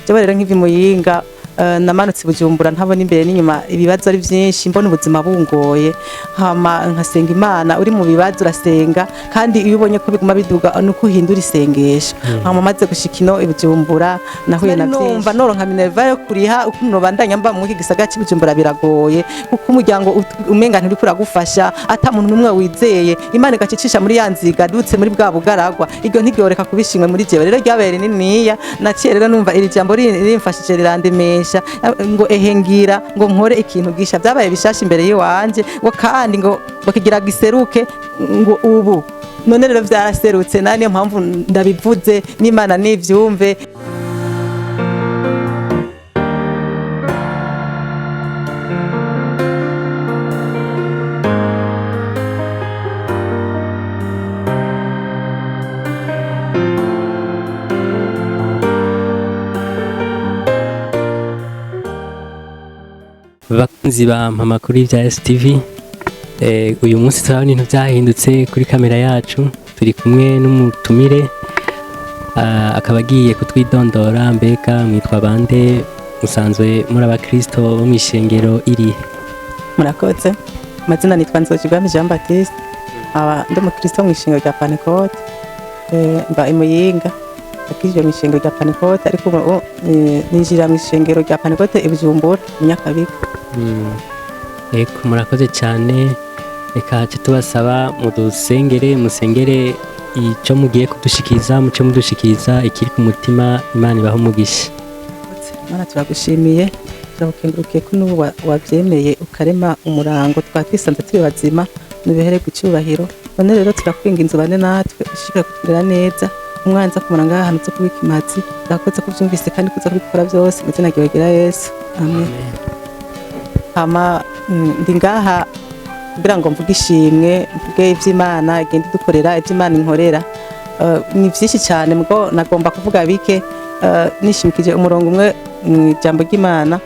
jewe rero nk'ivi muyinga namanutse Bujumbura ntabona imbere n'inyuma ibibazo ari byinshi mbona ubuzima bungoye hama nkasenga Imana uri mu bibazo urasenga kandi iyo ubonye ko biguma biduga nuko uhindura isengesho hama maze gushika ino Bujumbura nahuye na byinshi noronka minerva yo kuriha ukuntu bandanya mba mu gisagara cy'Ibujumbura biragoye kuko umuryango umenga nturi kuragufasha ata muntu numwe wizeye Imana igacicisha muri yanziga dutse muri bwa bugararwa iryo ntigyoreka kubishimwe muri jewe rero ryabere niniya naciye rero numva iri jambo rimfashije rirandemesha ngo ngira ngo nkore ikintu gisha byabaye bishasha imbere yiwanje ngo kandi ngo bakigira giseruke ngo ubu none rero byaraserutse nani yo mpamvu ndabivuze n'Imana nivyumve. Bakunzi ba mama kuri vya STV uyu munsi turabona ibintu byahindutse kuri kamera yacu turi kumwe n'umutumire akabagiye kutwidondora mbega mwitwa bande musanzwe muri abakristo bo mwishengero iri murakoze mazina nitwa J.Baptiste ndi umukristo mwishengero rya Pentecote mba imuyinga akije mwishengero rya Pentecote ariko ninjira mwishengero rya Pentecote Bujumbura Nyakabiga. Eko murakoze cyane reka tubasaba musengere icyo mugiye kudushikiriza muce mudushikiriza ikiri ku mutima Imana ibaho umugisha. Mana turagushimiye turabukengurukiye ko n'ubu wabyemeye ukarema umurango twatwisanze turi bazima nubihere gucyubahiro none rero turakwinga inzubane natwe ushika kutugirira neza umwanza kumuranga ahantu zo kubika imatsi ndakoze ko byumvise kandi kuza kubikora byose mu izina rya Yesu amen. Hama ndi ngaha kugira ngo mvuge ishimwe mvuge iby'Imana igenda dukorera iby'Imana inkorera ni byinshi cyane mgo nagomba kuvuga bike nishimikije umurongo umwe mu ijambo ry'Imana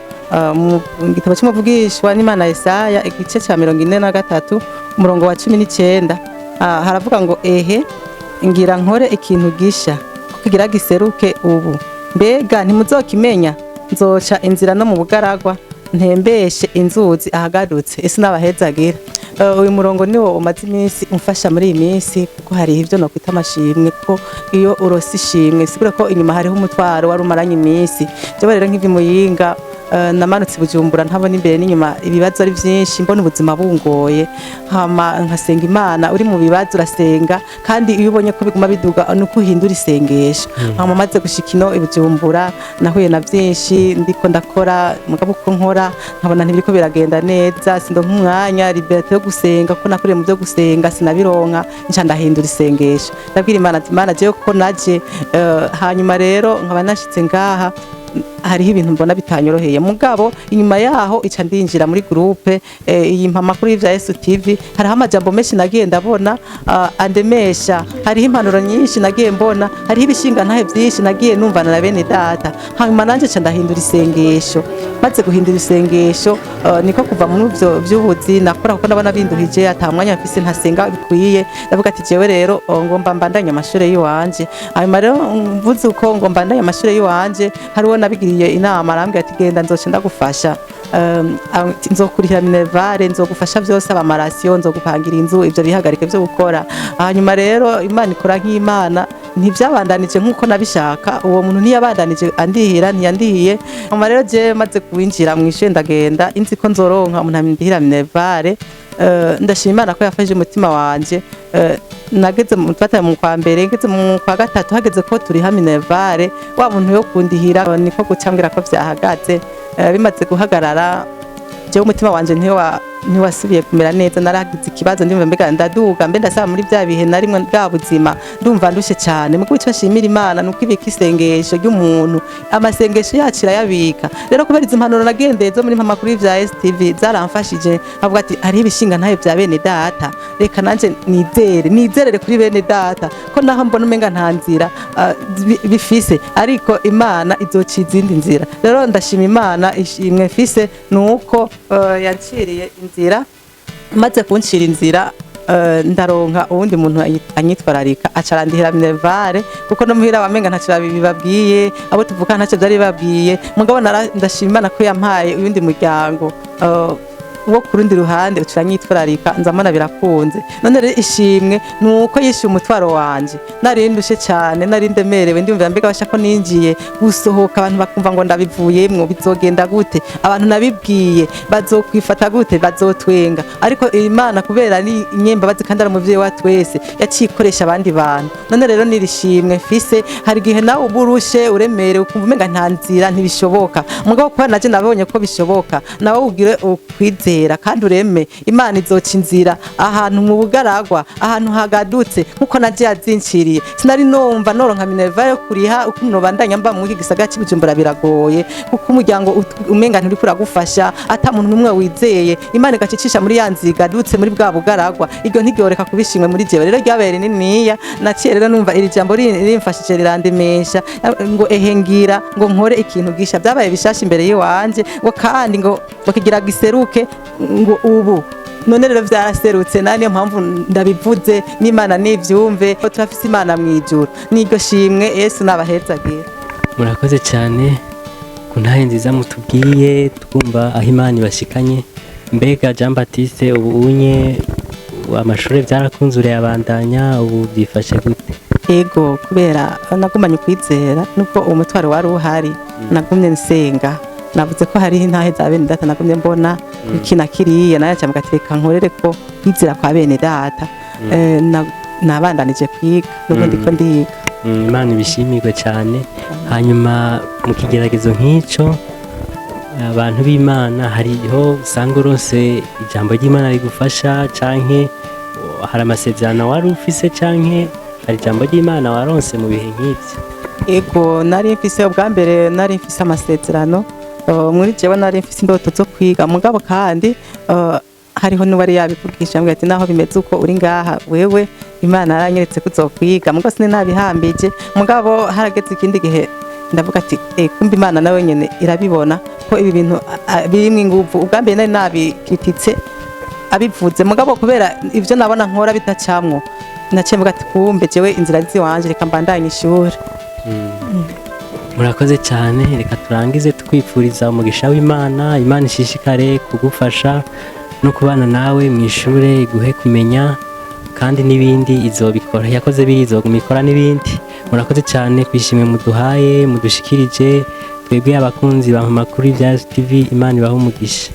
mu gitabo cy'umuvugishwa n'Imana Yesaya igice cya 43 umurongo wa 19 haravuga ngo ngira nkore ikintu gisha kugira giseruke ubu mbega ntimuzokimenya nzoca inzira no mu bugararwa ntembeshe inzuzi ahagadutse ese nabahezagira uyu murongo niwo umaze iminsi umfasha muri iyi minsi kuko hari ivyo no kwita amashimwe ko iyo urosi ishimwe sigura ko inyuma hariho umutwaro wari umaranye iminsi jewe rero nk'ivi muyinga namanutse Bujumbura ntabona imbere n'inyuma ibibazo ari byinshi mbona ubuzima bungoye hama nkasenga Imana uri mu bibazo urasenga kandi iyo ubonye ko biguma biduga nuko uhindura isengesho hama maze gushika ino Bujumbura nahuye na byinshi ndiko ndakora mugabo ko nkora nkabona ntibiriko biragenda neza sindonka umwanya liberté yo gusenga ko nakuriye mu byo gusenga sinabironka nca ndahindura isengesho ndabwira Imana je ko naje hanyuma rero nkaba nashitse ngaha hariho ibintu mbona bitanyoroheye mugabo inyuma yaho ica ndinjira muri groupe iyi mpama kuri vya Yesu TV hariho amajambo menshi nagiye ndabona andemesha hariho impanuro nyinshi nagiye mbona hariho ibishinga ntahe byinshi nagiye numvana na bene data hanyuma nanje ca ndahindura isengesho maze guhindura isengesho niko kuva mu byo by'ubuzi nakora kuko nabana binduhije atamwanya mfise ntasenga bikwiye ndavuga ati jewe rero ngomba mbandanya amashure yiwanje hanyuma rero mvuze uko ngomba mbandanya amashure yiwanje hariho nabigiriye inama arambwira ati genda nzoce ndagufasha nzokurihira minervare nzogufasha byose abamarasiyo nzogupangira inzu ivyo bihagarike byo gukora hanyuma rero Imana ikora nk'Imana ntivyabandanije nkuko nabishaka uwo muntu ntiyabandanije andihira ntiyandihiye hanyuma rero je maze kuwinjira mwishe ndagenda inzi ko nzoronka umuntu amindihira minervare ndashima Imana ko yafashije umutima wanje nageze mu kwa mbere ngeze mu kwa gatatu hageze ko turi ha minervare wa muntu yo kundihira niko gucambwira ko vyahagaze bimaze guhagarara je umutima wanje ntiwasubiye kumera neza naragize ikibazo ndimva mbega ndaduga mbe ndasaba muri bya bihe narimwe bwa buzima ndumva ndushe cyane muko bicashimira Imana nuko ibika isengesho ry'umuntu amasengesho yacira yabika rero kubera izi mpanuro nagendezo muri mama kuri vya STV zaramfashije avuga ati ari ibishinga ntaye bya bene data reka nanje nizerere kuri bene data ko naho mbona umenga nta nzira bifise ariko Imana izociza izindi nzira rero ndashima Imana ishimwe mfise nuko yanciriye inzira maze kuncira inzira ndaronka uwundi muntu anyitwararika acarandihira minervare kuko no muhira wamenga ntacyo bibabwiye abo tuvuka ntacyo byari bibabwiye mugabo ndashima Imana ko yampaye uyundi muryango wo kurundi ruhande uciranyitwararika nzamana birakunze none rero ishimwe nuko yishyuye umutwaro wanje nari ndushe cyane nari ndemerewe ndumva mbega basha ko ninjiye gusohoka abantu bakumva ngo ndabivuyemwo bizogenda gute abantu nabibwiye bazokwifata gute bazotwenga ariko Imana kubera ni inyembabazi kandi ari umuvyeyi wa twese yacikoresha abandi bantu none rero nirishimwe fise hari gihe nawe uburushe uremere ukumva umenga nta nzira ntibishoboka mugabo kwa naje nabonye ko bishoboka nawe ugire ukwize kandi ureme Imana izoca inzira ahantu mu bugararwa ahantu hagadutse nkuko naje yazinciriye sinari nomva noronka minerva yo kuriha ukuntu bandanya mba mu gisagara cy'Ibujumbura biragoye kuko umuryango umenga nturi kuragufasha ata muntu numwe wizeye Imana igacicisha muri yanzi gadutse muri bwa bugararwa iryo ntigyoreka kubishimwe muri jewe rero ryabere niniya naciye rero numva iri jambo rimfashije rirandemesha ngo ngira ngo nkore ikintu gisha byabaye bishasha imbere yiwanje ngo kandi ngo bakigira giseruke ngo ubu none rero vyaraserutse naniyo mpamvu ndabivuze n'Imana nivyumve ko turafise Imana mwijuru niryo shimwe Yesu nabahezagira murakoze cyane ku ntahe nziza mutubwiye twumva aho Imana ibashikanye mbega J.Baptiste ubu unye amashuri byarakunze urayabandanya ubu byifashe gute ego kubera nagumanye kwizera nubwo umutwaro wari uhari nagumye nsenga navuze ko hari intahe za bene data nagumye mbona ikina kiriya naye cyangwa gateka nkorere ko kwizera kwa bene data nabandanije kwiga n'ubundi ko ndiga Iman'ibishimirwe cyane hanyuma mu kigeragezo nk'icyo abantu b'Imana hariho usanga urose ijambo ry'Imana rigufasha canke hari amasezerano wari ufise canke hari ijambo ry'Imana waronse mu bihe nk'ibyo ego nari mfise ubwa mbere nari mfise amasezerano muri jewe nari mfise indoto zo kwiga mugabo kandi hariho n'uwari yabivugisha mbwa ati naho bimeze uko uri ngaha wewe Imana yaranyeretse ko uzokwiga mugabo sine nabihambije mugabo harageze ikindi gihe ndavuga ati kumbe Imana nawe nyene irabibona ko ibi bintu birimwe inguvu ubwa mbere nari nabikititse abivuze mugabo kubera ivyo nabona nkora bitacamwo naciye mvuga ati kumbe jewe inzira ziwanje reka mbandanye ishuri murakoze cyane reka turangize tukwifuriza umugisha w'Imana Imana ishishikare kugufasha no kubana nawe mu ishure iguhe kumenya kandi n'ibindi izobikora yakoze bizoguma ikora n'ibindi murakoze cyane kwishimwe muduhaye mudushikirije twebwe abakunzi ba makuru bya TV Imana ibaho umugisha